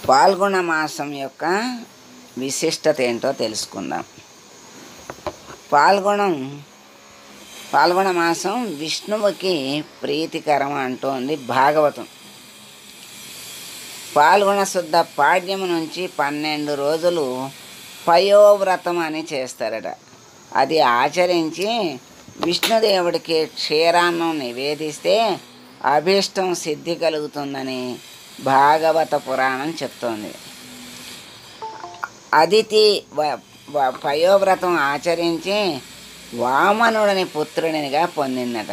పాల్గొన మాసం యొక్క విశిష్టత ఏంటో తెలుసుకుందాం. పాల్గొన మాసం విష్ణువుకి ప్రీతికరం అంటోంది భాగవతం. పాల్గొన శుద్ధ పాడ్యము నుంచి 12 రోజులు పయోవ్రతం అని చేస్తారట. అది ఆచరించి విష్ణుదేవుడికి క్షీరాన్నం నివేదిస్తే అభీష్టం సిద్ధి కలుగుతుందని భాగవత పురాణం చెప్తోంది. అదితి పయోవ్రతం ఆచరించి వామనుడిని పుత్రునిగా పొందిందట.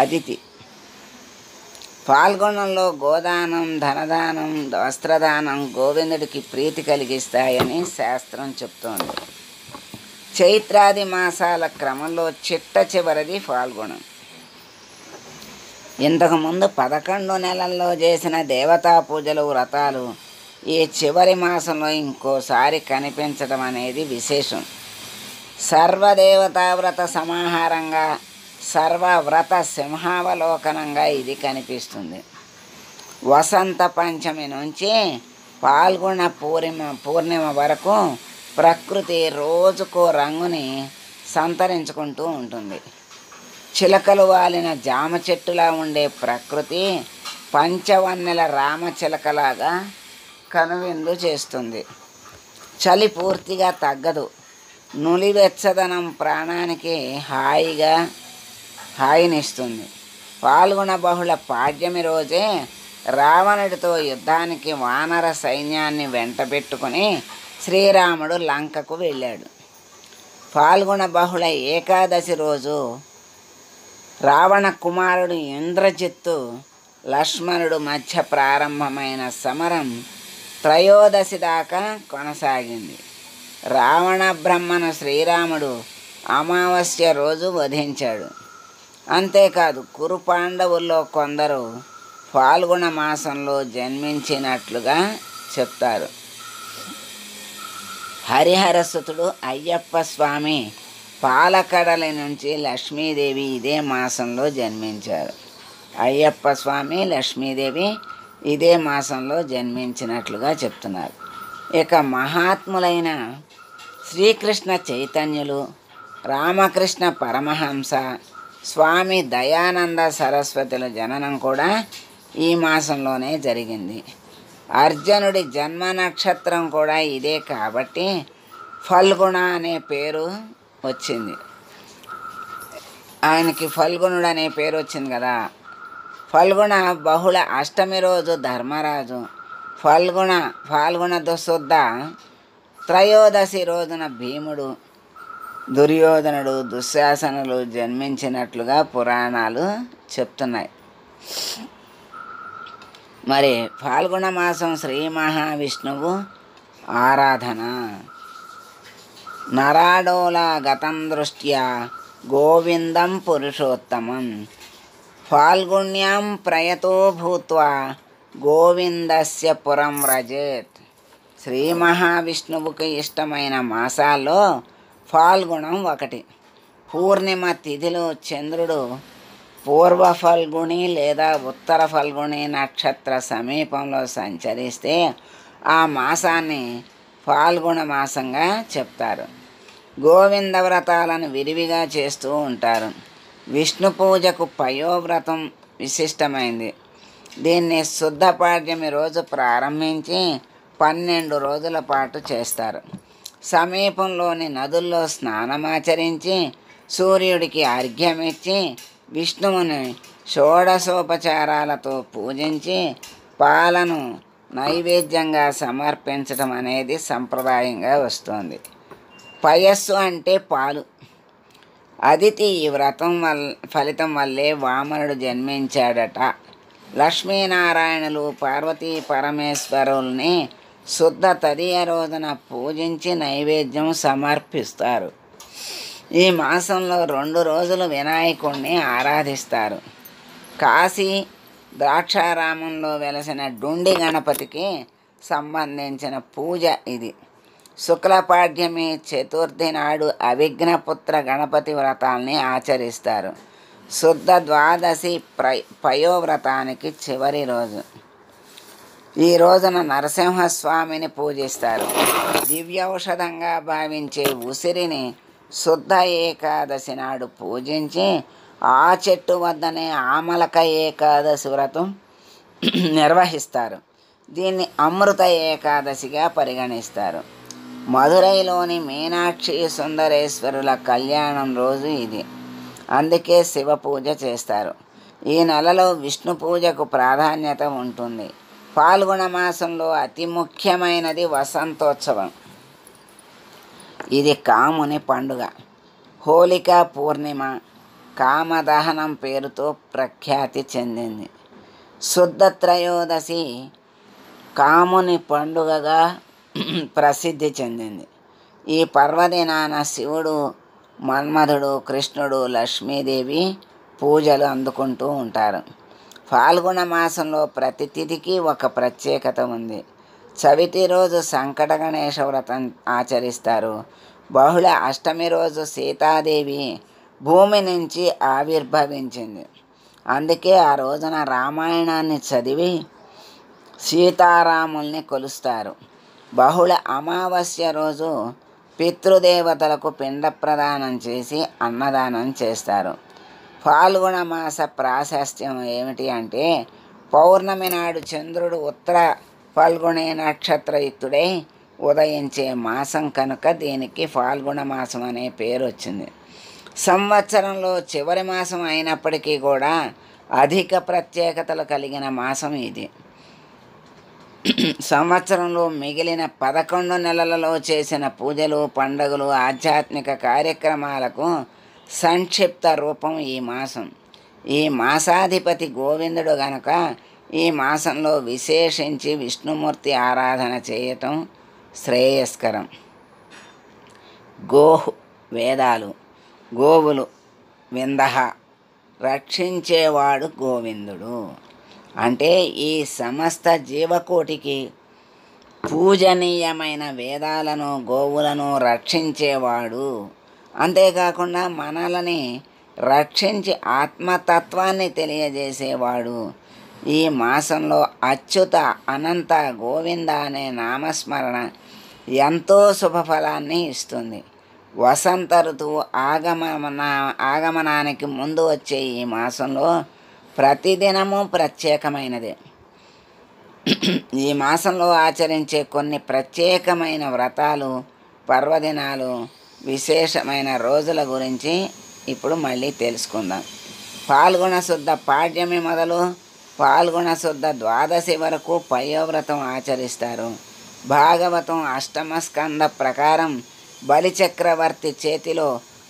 అదితి పాల్గొనంలో గోదానం, ధనదానం, వస్త్రదానం గోవిందుడికి ప్రీతి కలిగిస్తాయని శాస్త్రం చెప్తోంది. చైత్రాది మాసాల క్రమంలో చిట్ట చివరిది పాల్గొనం. ఇంతకుముందు 11 నెలల్లో చేసిన దేవతా పూజలు, వ్రతాలు ఈ చివరి మాసంలో ఇంకోసారి కనిపించడం అనేది విశేషం. సర్వదేవతా వ్రత సమాహారంగా, సర్వవ్రత సింహావలోకనంగా ఇది కనిపిస్తుంది. వసంత పంచమి నుంచి పాల్గొన పూర్ణిమ వరకు ప్రకృతి రోజుకో రంగుని సంతరించుకుంటూ ఉంటుంది. చిలకలు వాలిన జామ చెట్టులా ఉండే ప్రకృతి పంచవన్నెల రామచిలకలాగా కనువిందు చేస్తుంది. చలి పూర్తిగా తగ్గదు. నులివెచ్చదనం ప్రాణానికి హాయినిస్తుంది. పాల్గొన బహుళ పాడ్యమి రోజే రావణుడితో యుద్ధానికి వానర సైన్యాన్ని వెంటబెట్టుకుని శ్రీరాముడు లంకకు వెళ్ళాడు. పాల్గొన బహుళ ఏకాదశి రోజు రావణ కుమారుడు ఇంద్రజిత్తు, లక్ష్మణుడు మధ్య ప్రారంభమైన సమరం త్రయోదశి దాకా కొనసాగింది. రావణ బ్రహ్మను శ్రీరాముడు అమావాస్య రోజు వధించాడు. అంతేకాదు కురు పాండవుల్లో కొందరు పాల్గొన మాసంలో జన్మించినట్లుగా చెప్తారు. హరిహరసుతుడు అయ్యప్ప స్వామి పాలకడలి నుంచి లక్ష్మీదేవి ఇదే మాసంలో జన్మించారు. అయ్యప్ప స్వామి, లక్ష్మీదేవి ఇదే మాసంలో జన్మించినట్లుగా చెప్తున్నారు. ఇక మహాత్ములైన శ్రీకృష్ణ చైతన్యులు, రామకృష్ణ పరమహంస, స్వామి దయానంద సరస్వతుల జననం కూడా ఈ మాసంలోనే జరిగింది. అర్జునుడి జన్మ నక్షత్రం కూడా ఇదే కాబట్టి ఫల్గుణ అనే పేరు వచ్చింది. ఆయనకి ఫల్గుణుడు అనే పేరు వచ్చింది కదా. ఫల్గుణ బహుళ అష్టమి రోజు ధర్మరాజు, ఫాల్గుణ శుద్ధ త్రయోదశి రోజున భీముడు, దుర్యోధనుడు, దుశ్శాసనులు జన్మించినట్లుగా పురాణాలు చెప్తున్నాయి. మరి ఫాల్గుణ మాసం శ్రీ మహావిష్ణువు ఆరాధన. నరాడోల గతం దృష్ట్యా గోవిందం పురుషోత్తమం ఫాల్గుణ్యాం ప్రయతో భూత్వా గోవిందస్య పురం వ్రజేత్. శ్రీ మహావిష్ణువుకి ఇష్టమైన మాసాల్లో ఫాల్గుణం ఒకటి. పూర్ణిమ తిథిలో చంద్రుడు పూర్వ ఫల్గుణి లేదా ఉత్తర ఫల్గుణి నక్షత్ర సమీపంలో సంచరిస్తే ఆ మాసాన్ని ఫాల్గుణ మాసంగా చెప్తారు. గోవింద వ్రతాలను విరివిగా చేస్తూ ఉంటారు. విష్ణు పూజకు పయోవ్రతం విశిష్టమైంది. దీన్ని శుద్ధ పాడ్యమి రోజు ప్రారంభించి 12 రోజుల పాటు చేస్తారు. సమీపంలోని నదుల్లో స్నానమాచరించి సూర్యుడికి అర్ఘ్యమిచ్చి విష్ణువుని షోడశోపచారాలతో పూజించి పాలను నైవేద్యంగా సమర్పించడం అనేది సంప్రదాయంగా వస్తుంది. పయస్సు అంటే పాలు. అదితి ఈ వ్రతం ఫలితం వల్లే వామనుడు జన్మించాడట. లక్ష్మీనారాయణులు పార్వతీ పరమేశ్వరుల్ని శుద్ధ తదియ రోజున పూజించి నైవేద్యం సమర్పిస్తారు. ఈ మాసంలో 2 రోజులు వినాయకుడిని ఆరాధిస్తారు. కాశీ ద్రాక్షారామంలో వెలసిన డుండి గణపతికి సంబంధించిన పూజ ఇది. శుక్లపాడ్యమి చతుర్థి నాడు అవిఘ్నపుత్ర గణపతి వ్రతాల్ని ఆచరిస్తారు. శుద్ధ ద్వాదశి పయోవ్రతానికి చివరి రోజు. ఈ రోజున నరసింహస్వామిని పూజిస్తారు. దివ్యౌషధంగా భావించే ఉసిరిని శుద్ధ ఏకాదశి నాడు పూజించి ఆ చెట్టు వద్దనే ఆమలక ఏకాదశి వ్రతం నిర్వహిస్తారు. దీన్ని అమృత ఏకాదశిగా పరిగణిస్తారు. మధురైలోని మీనాక్షి సుందరేశ్వరుల కళ్యాణం రోజు ఇది. అందుకే శివ పూజ చేస్తారు. ఈ నెలలో విష్ణు పూజకు ప్రాధాన్యత ఉంటుంది. ఫాల్గుణ మాసంలో అతి ముఖ్యమైనది వసంతోత్సవం. ఇది కాముని పండుగ. హోళికా పూర్ణిమ కామదహనం పేరుతో ప్రఖ్యాతి చెందింది. శుద్ధ త్రయోదశి కాముని పండుగగా ప్రసిద్ధి చెందింది. ఈ పర్వదినాన శివుడు, మన్మధుడు, కృష్ణుడు, లక్ష్మీదేవి పూజలు అందుకుంటూ ఉంటారు. ఫాల్గుణ మాసంలో ప్రతి తిథికి ఒక ప్రత్యేకత ఉంది. చవితి రోజు సంకట గణేశ వ్రతం ఆచరిస్తారు. బహుళ అష్టమి రోజు సీతాదేవి భూమి నుంచి ఆవిర్భవించింది. అందుకే ఆ రోజున రామాయణాన్ని చదివి సీతారాముల్ని కొలుస్తారు. బహుళ అమావాస్య రోజు పితృదేవతలకు పిండ ప్రదానం చేసి అన్నదానం చేస్తారు. ఫాల్గుణ మాస ప్రాశస్త్యం ఏమిటి అంటే, పౌర్ణమి నాడు చంద్రుడు ఉత్తర ఫాల్గుణి నక్షత్రయుక్తుడై ఉదయించే మాసం కనుక దీనికి ఫాల్గుణ మాసం అనే పేరు వచ్చింది. సంవత్సరంలో చివరి మాసం అయినప్పటికీ కూడా అధిక ప్రత్యేకతలు కలిగిన మాసం ఇది. సంవత్సరంలో మిగిలిన 11 నెలలలో చేసిన పూజలు, పండుగలు, ఆధ్యాత్మిక కార్యక్రమాలకు సంక్షిప్త రూపం ఈ మాసం. ఈ మాసాధిపతి గోవిందుడు గనుక ఈ మాసంలో విశేషించి విష్ణుమూర్తి ఆరాధన చేయటం శ్రేయస్కరం. గోహు వేదాలు, గోవులు విందహ రక్షించేవాడు గోవిందుడు. అంటే ఈ సమస్త జీవకోటికి పూజనీయమైన వేదాలను, గోవులను రక్షించేవాడు. అంతేకాకుండా మనల్ని రక్షించి ఆత్మతత్వాన్ని తెలియజేసేవాడు. ఈ మాసంలో అచ్యుత, అనంత, గోవింద అనే నామస్మరణ ఎంతో శుభఫలాన్ని ఇస్తుంది. వసంత ఋతువు ఆగమనానికి ముందు వచ్చే ఈ మాసంలో ప్రతిదినము ప్రత్యేకమైనదే. ఈ మాసంలో ఆచరించే కొన్ని ప్రత్యేకమైన వ్రతాలు, పర్వదినాలు, విశేషమైన రోజుల గురించి ఇప్పుడు మళ్ళీ తెలుసుకుందాం. ఫాల్గుణ శుద్ధ పాడ్యమి మొదలు ఫాల్గుణ శుద్ధ ద్వాదశి వరకు పయోవ్రతం ఆచరిస్తారు. భాగవతం అష్టమ స్కంద ప్రకారం బలిచక్రవర్తి చేతిలో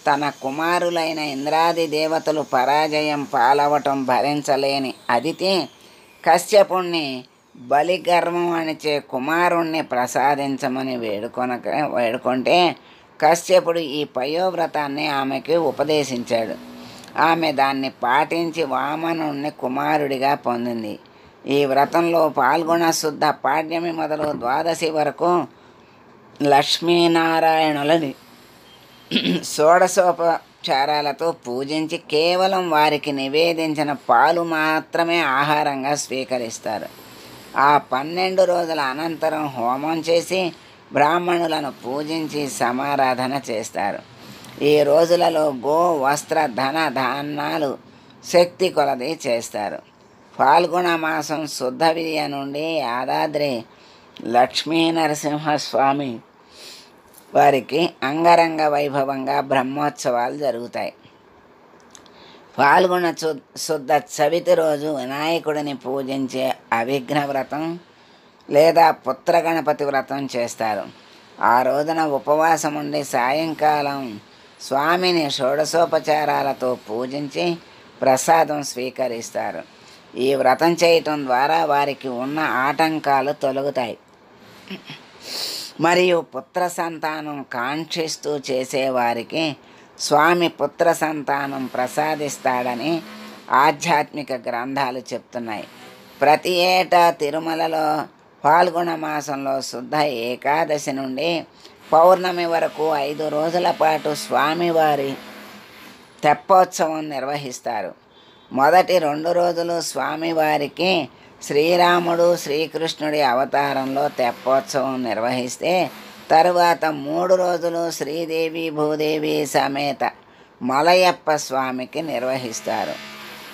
తన కుమారులైన ఇంద్రాది దేవతలు పరాజయం పాలవటం భరించలేని అదితి కశ్యపుణ్ణి బలిగర్వం అనిచే కుమారుణ్ణి ప్రసాదించమని వేడుకుంటే కశ్యపుడు ఈ పయోవ్రతాన్ని ఆమెకి ఉపదేశించాడు. ఆమె దాన్ని పాటించి వామనుణ్ణి కుమారుడిగా పొందింది. ఈ వ్రతంలో ఫాల్గుణ శుద్ధ పాడ్యమి మొదలు ద్వాదశి వరకు లక్ష్మీనారాయణులని షోడశోపచారాలతో పూజించి కేవలం వారికి నివేదించిన పాలు మాత్రమే ఆహారంగా స్వీకరిస్తారు. ఆ 12 రోజుల అనంతరం హోమం చేసి బ్రాహ్మణులను పూజించి సమారాధన చేస్తారు. ఈ రోజులలో గో, వస్త్ర, ధన, ధాన్యాలు శక్తి కొలది చేస్తారు. ఫాల్గుణ మాసం శుద్ధ విద్య నుండి యాదాద్రి లక్ష్మీ నరసింహస్వామి వారికి అంగరంగ వైభవంగా బ్రహ్మోత్సవాలు జరుగుతాయి. ఫాల్గుణ శుద్ధ చవితి రోజు వినాయకుడిని పూజించే అవిఘ్న వ్రతం లేదా పుత్ర గణపతి వ్రతం చేస్తారు. ఆ రోజున ఉపవాసం ఉండి సాయంకాలం స్వామిని షోడశోపచారాలతో పూజించి ప్రసాదం స్వీకరిస్తారు. ఈ వ్రతం చేయటం ద్వారా వారికి ఉన్న ఆటంకాలు తొలగుతాయి. మరియు పుత్ర సంతానం కాంక్షిస్తూ చేసేవారికి స్వామి పుత్ర సంతానం ప్రసాదిస్తాడని ఆధ్యాత్మిక గ్రంథాలు చెప్తున్నాయి. ప్రతి ఏటా తిరుమలలో ఫాల్గుణ మాసంలో శుద్ధ ఏకాదశి నుండి పౌర్ణమి వరకు 5 రోజుల పాటు స్వామివారి తెప్పోత్సవం నిర్వహిస్తారు. మొదటి 2 రోజులు స్వామివారికి శ్రీరాముడు శ్రీకృష్ణుడి అవతారంలో తెప్పోత్సవం నిర్వహిస్తే తరువాత 3 రోజులు శ్రీదేవి భూదేవి సమేత మలయప్ప స్వామికి నిర్వహిస్తారు.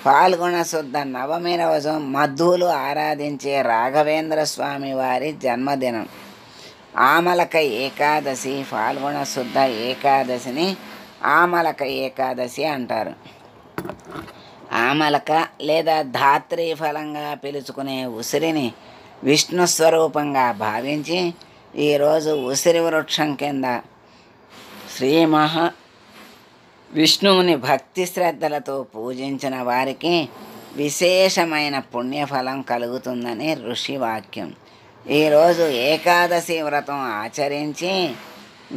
పాల్గొన శుద్ధ నవమి రోజు మధ్వులు ఆరాధించే రాఘవేంద్ర స్వామి వారి జన్మదినం. ఆమలక ఏకాదశి, పాల్గొన శుద్ధ ఏకాదశిని ఆమలక ఏకాదశి అంటారు. ఆమలక లేదా ధాత్రీ ఫలంగా పిలుచుకునే ఉసిరిని విష్ణు స్వరూపంగా భావించి ఈరోజు ఉసిరి వృక్షం కింద శ్రీ విష్ణువుని భక్తి శ్రద్ధలతో పూజించిన వారికి విశేషమైన పుణ్యఫలం కలుగుతుందని ఋషి వాక్యం. ఈరోజు ఏకాదశి వ్రతం ఆచరించి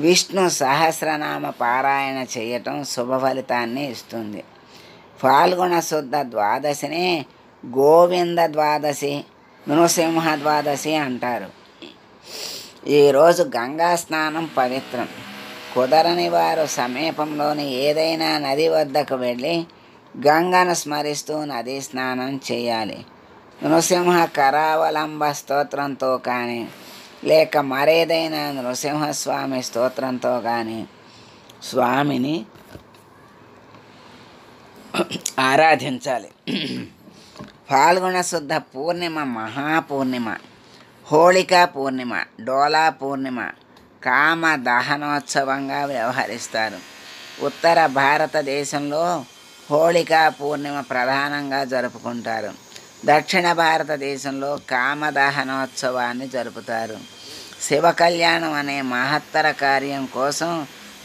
విష్ణు సహస్రనామ పారాయణ చేయటం శుభ ఫలితాన్ని ఇస్తుంది. ఫాల్గుణ శుద్ధ ద్వాదశిని గోవింద ద్వాదశి, నృసింహ ద్వాదశి అంటారు. ఈరోజు గంగా స్నానం పవిత్రం. కుదరని వారు సమీపంలోని ఏదైనా నది వద్దకు వెళ్ళి గంగను స్మరిస్తూ నదీ స్నానం చేయాలి. నృసింహ కరావలంబ స్తోత్రంతో కానీ లేక మరేదైనా నృసింహస్వామి స్తోత్రంతో కానీ స్వామిని ఆరాధించాలి. ఫాల్గుణ శుద్ధ పూర్ణిమ మహాపూర్ణిమ, హోళికా పూర్ణిమ, డోలా పూర్ణిమ కామ దహనోత్సవంగా వ్యవహరిస్తారు. ఉత్తర భారతదేశంలో హోళికా పూర్ణిమ ప్రధానంగా జరుపుకుంటారు. దక్షిణ భారతదేశంలో కామదహనోత్సవాన్ని జరుపుతారు. శివ కళ్యాణం అనే మహత్తర కార్యం కోసం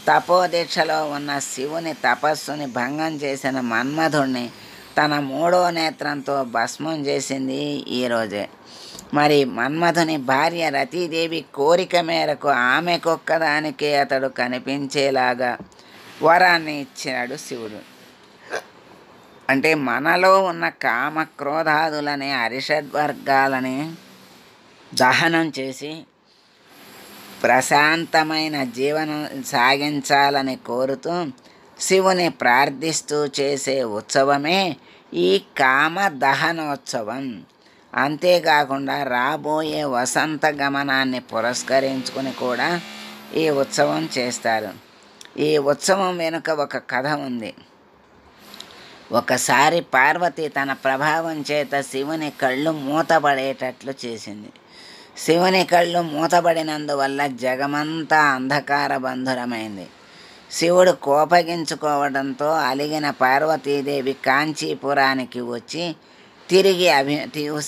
తపోదీక్షలో ఉన్న శివుని తపస్సుని భంగం చేసిన మన్మధుణ్ణి తన 3వ నేత్రంతో భస్మం చేసింది ఈరోజే. మరి మన్మధుని భార్య రతీదేవి కోరిక మేరకు ఆమెకొక్కదానికే అతడు కనిపించేలాగా వరాన్ని ఇచ్చినాడు శివుడు. అంటే మనలో ఉన్న కామ క్రోధాదులనే అరిషడ్వర్గాలని దహనం చేసి ప్రశాంతమైన జీవనం సాగించాలని కోరుతూ శివుని ప్రార్థిస్తూ చేసే ఉత్సవమే ఈ కామ దహనోత్సవం. అంతేకాకుండా రాబోయే వసంత గమనాన్ని పురస్కరించుకుని కూడా ఈ ఉత్సవం చేస్తారు. ఈ ఉత్సవం వెనుక ఒక కథ ఉంది. ఒకసారి పార్వతి తన ప్రభావం చేత శివుని కళ్ళు మూతపడేటట్లు చేసింది. శివుని కళ్ళు మూతబడినందువల్ల జగమంతా అంధకార బంధురమైంది. శివుడు కోపగించుకోవడంతో అలిగిన పార్వతీదేవి కాంచీపురానికి వచ్చి తిరిగి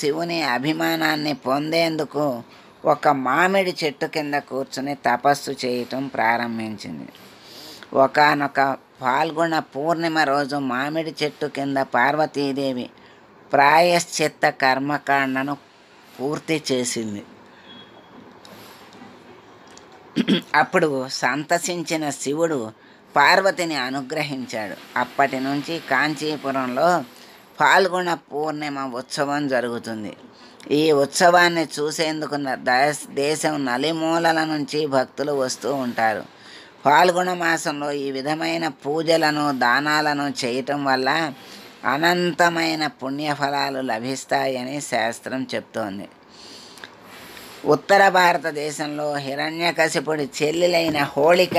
శివుని అభిమానాన్ని పొందేందుకు ఒక మామిడి చెట్టు కింద కూర్చుని తపస్సు చేయటం ప్రారంభించింది. ఒకానొక ఫాల్గుణ పూర్ణిమ రోజు మామిడి చెట్టు కింద పార్వతీదేవి ప్రాయశ్చిత్త కర్మకాండను పూర్తి చేసింది. అప్పుడు సంతసించిన శివుడు పార్వతిని అనుగ్రహించాడు. అప్పటి నుంచి కాంచీపురంలో ఫాల్గుణ పూర్ణిమ ఉత్సవం జరుగుతుంది. ఈ ఉత్సవాన్ని చూసేందుకు దేశం నలుమూలల నుంచి భక్తులు వస్తూ ఉంటారు. ఫాల్గుణ మాసంలో ఈ విధమైన పూజలను దానాలను చేయటం వల్ల అనంతమైన పుణ్యఫలాలు లభిస్తాయని శాస్త్రం చెప్తోంది. ఉత్తర భారతదేశంలో హిరణ్యకశిపుడి చెల్లెలైన హోళిక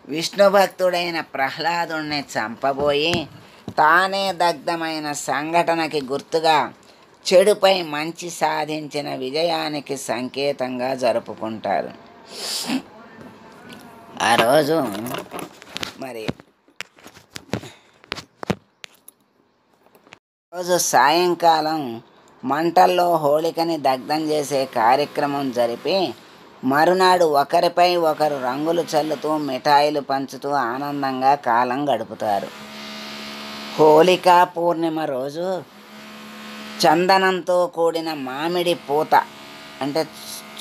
విష్ణు భక్తుడైన ప్రహ్లాదుణ్ణి చంపబోయి తానే దగ్ధమైన సంఘటనకి గుర్తుగా చెడుపై మంచి సాధించిన విజయానికి సంకేతంగా జరుపుకుంటారు. ఆ రోజు సాయంకాలం మంటల్లో హోళికని దగ్ధం చేసే కార్యక్రమం జరిపి మరునాడు ఒకరిపై ఒకరు రంగులు చల్లుతూ మిఠాయిలు పంచుతూ ఆనందంగా కాలం గడుపుతారు. హోళికా పూర్ణిమ రోజు చందనంతో కూడిన మామిడి పూత అంటే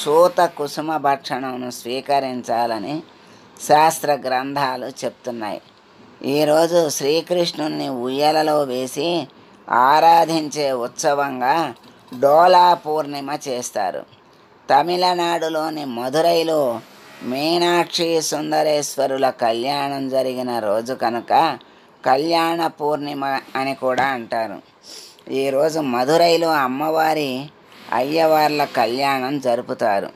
చూత కుసుమ భక్షణను స్వీకరించాలని శాస్త్ర గ్రంథాలు చెప్తున్నాయి. ఈరోజు శ్రీకృష్ణుణ్ణి ఉయ్యలలో వేసి ఆరాధించే ఉత్సవంగా డోలా పూర్ణిమ చేస్తారు. తమిళనాడులోని మదురైలో మీనాక్షి సుందరేశ్వరుల కళ్యాణం జరిగిన రోజు కనుక కళ్యాణ పూర్ణిమ అని కూడా అంటారు. ఈరోజు మదురైలో అమ్మవారి అయ్యవార్ల కళ్యాణం జరుపుతారు.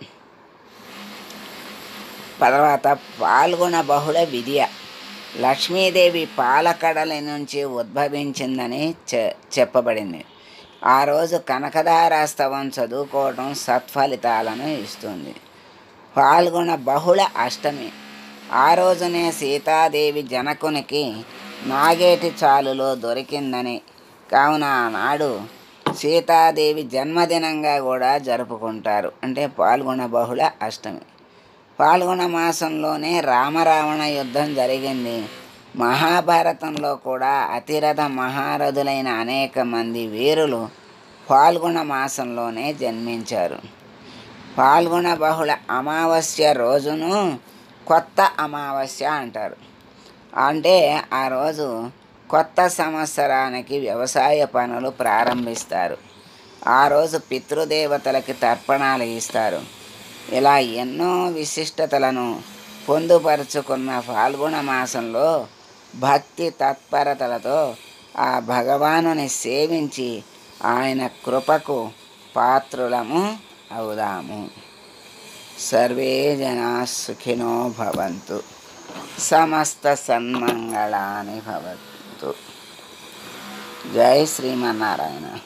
తర్వాత పాల్గొన బహుళ విద్య. లక్ష్మీదేవి పాలకడలి నుంచి ఉద్భవించిందని చెప్పబడింది. ఆ రోజు కనకదారాస్తవం చదువుకోవడం సత్ఫలితాలను ఇస్తుంది. పాల్గొన బహుళ అష్టమి. ఆ రోజునే సీతాదేవి జనకునికి నాగేటి చాలులో దొరికిందని, కావున ఆనాడు సీతాదేవి జన్మదినంగా కూడా జరుపుకుంటారు. అంటే పాల్గొన బహుళ అష్టమి. పాల్గొన మాసంలోనే రామరావణ యుద్ధం జరిగింది. మహాభారతంలో కూడా అతిరథ మహారథులైన అనేక మంది వీరులు పాల్గొన మాసంలోనే జన్మించారు. పాల్గొన బహుళ అమావాస్య రోజును కొత్త అమావాస్య అంటారు. అంటే ఆ రోజు కొత్త సంవత్సరానికి వ్యవసాయ పనులు ప్రారంభిస్తారు. ఆ రోజు పితృదేవతలకి తర్పణాలు ఇస్తారు. ఇలా ఎన్నో విశిష్టతలను పొందుపరుచుకున్న పాల్గొన మాసంలో భక్తి తత్పరతలతో ఆ భగవానుని సేవించి ఆయన కృపకు పాత్రులము అవుదాము. సర్వే జనా సుఖినో భవంతు. సమస్త సన్మంగళాని భవంతు. జై శ్రీమన్నారాయణ.